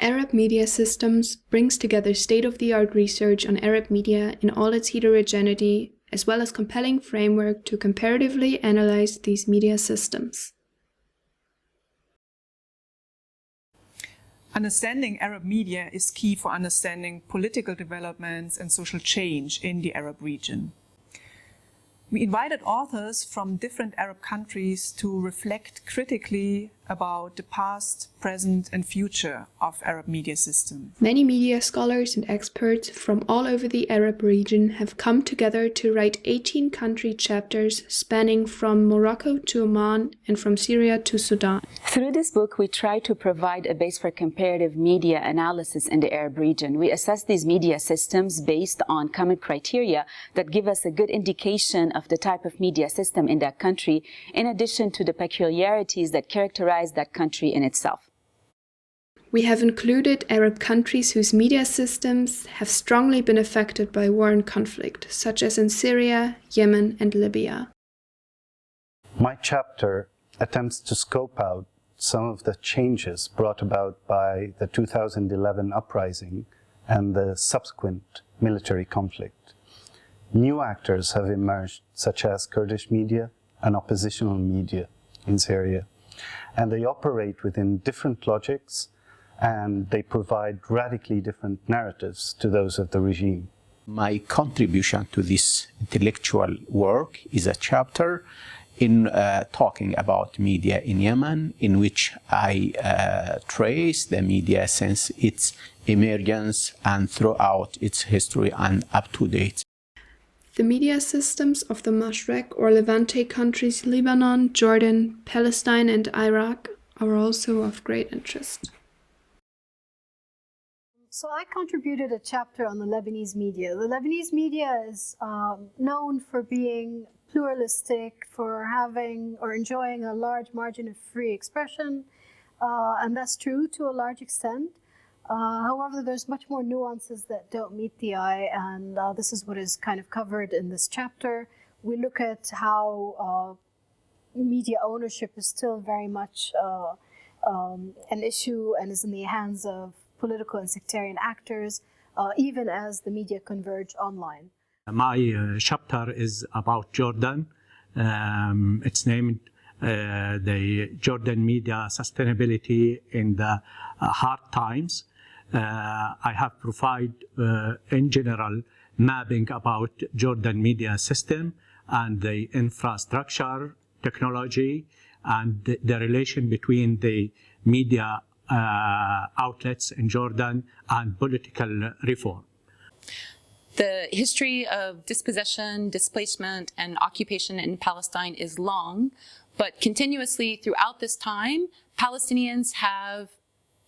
Arab Media Systems brings together state-of-the-art research on Arab media in all its heterogeneity, as well as compelling framework to comparatively analyze these media systems. Understanding Arab media is key for understanding political developments and social change in the Arab region. We invited authors from different Arab countries to reflect critically about the past, present, and future of Arab media systems. Many media scholars and experts from all over the Arab region have come together to write 18 country chapters spanning from Morocco to Oman and from Syria to Sudan. Through this book, we try to provide a base for comparative media analysis in the Arab region. We assess these media systems based on common criteria that give us a good indication of the type of media system in that country, in addition to the peculiarities that characterize that country in itself. We have included Arab countries whose media systems have strongly been affected by war and conflict, such as in Syria, Yemen, and Libya. My chapter attempts to scope out some of the changes brought about by the 2011 uprising and the subsequent military conflict. New actors have emerged, such as Kurdish media and oppositional media in Syria, and they operate within different logics, and they provide radically different narratives to those of the regime. My contribution to this intellectual work is a chapter in talking about media in Yemen, in which I trace the media since its emergence and throughout its history and up to date. The media systems of the Mashreq or Levante countries Lebanon, Jordan, Palestine, and Iraq are also of great interest. So I contributed a chapter on the Lebanese media. The Lebanese media is known for being pluralistic, for having or enjoying a large margin of free expression, and that's true to a large extent. However, there's much more nuances that don't meet the eye, and this is what is kind of covered in this chapter. We look at how media ownership is still very much an issue and is in the hands of political and sectarian actors, even as the media converge online. My chapter is about Jordan. It's named the Jordan Media Sustainability in the Hard Times. I have provided, in general, mapping about Jordan media system and the infrastructure, technology, and the relation between the media outlets in Jordan and political reform. The history of dispossession, displacement, and occupation in Palestine is long, but continuously throughout this time, Palestinians have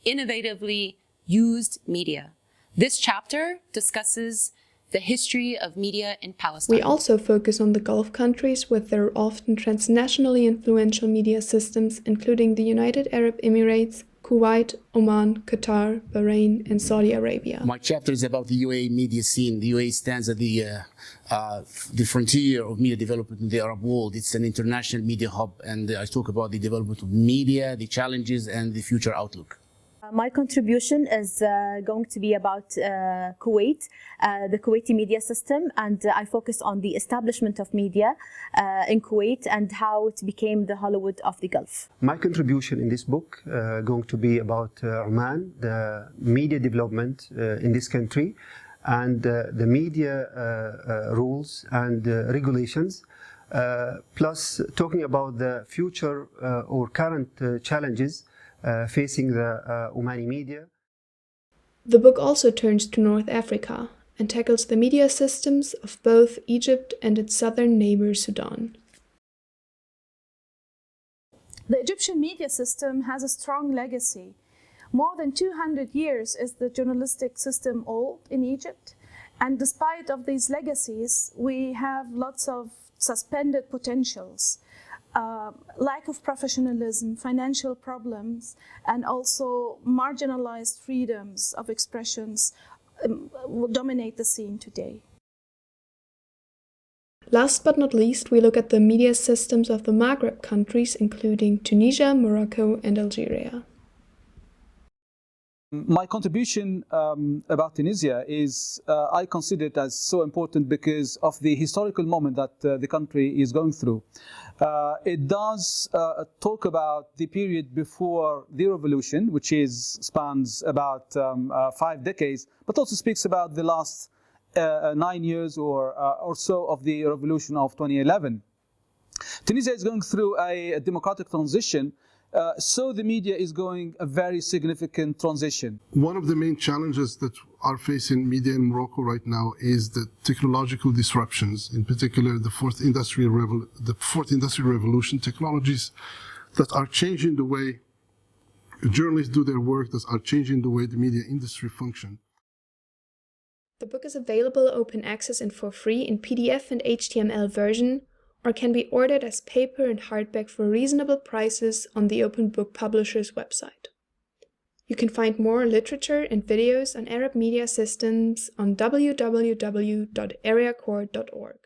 innovatively used media. This chapter discusses the history of media in Palestine. We also focus on the Gulf countries with their often transnationally influential media systems, including the United Arab Emirates, Kuwait, Oman, Qatar, Bahrain, and Saudi Arabia. My chapter is about the UAE media scene. The UAE stands at the frontier of media development in the Arab world. It's an international media hub, and I talk about the development of media, the challenges, and the future outlook. My contribution is going to be about Kuwait, the Kuwaiti media system, and I focus on the establishment of media in Kuwait and how it became the Hollywood of the Gulf. My contribution in this book going to be about Oman, the media development in this country, and the media rules and regulations, plus talking about the future or current challenges facing the Omani media. The book also turns to North Africa and tackles the media systems of both Egypt and its southern neighbor Sudan. The Egyptian media system has a strong legacy. More than 200 years is the journalistic system old in Egypt, and despite of these legacies, we have lots of suspended potentials. Lack of professionalism, financial problems, and also marginalized freedoms of expressions will dominate the scene today. Last but not least, we look at the media systems of the Maghreb countries, including Tunisia, Morocco, and Algeria. My contribution about Tunisia is I consider it as so important because of the historical moment that the country is going through. It does talk about the period before the revolution, which spans about 5 decades, but also speaks about the last 9 years or so of the revolution of 2011. Tunisia is going through a democratic transition. So the media is going a very significant transition. One of the main challenges that are facing media in Morocco right now is the technological disruptions, in particular the fourth industrial revolution, technologies that are changing the way journalists do their work, that are changing the way the media industry function. The book is available open access and for free in PDF and HTML version, or can be ordered as paper and hardback for reasonable prices on the Open Book Publisher's website. You can find more literature and videos on Arab media systems on www.areacore.org.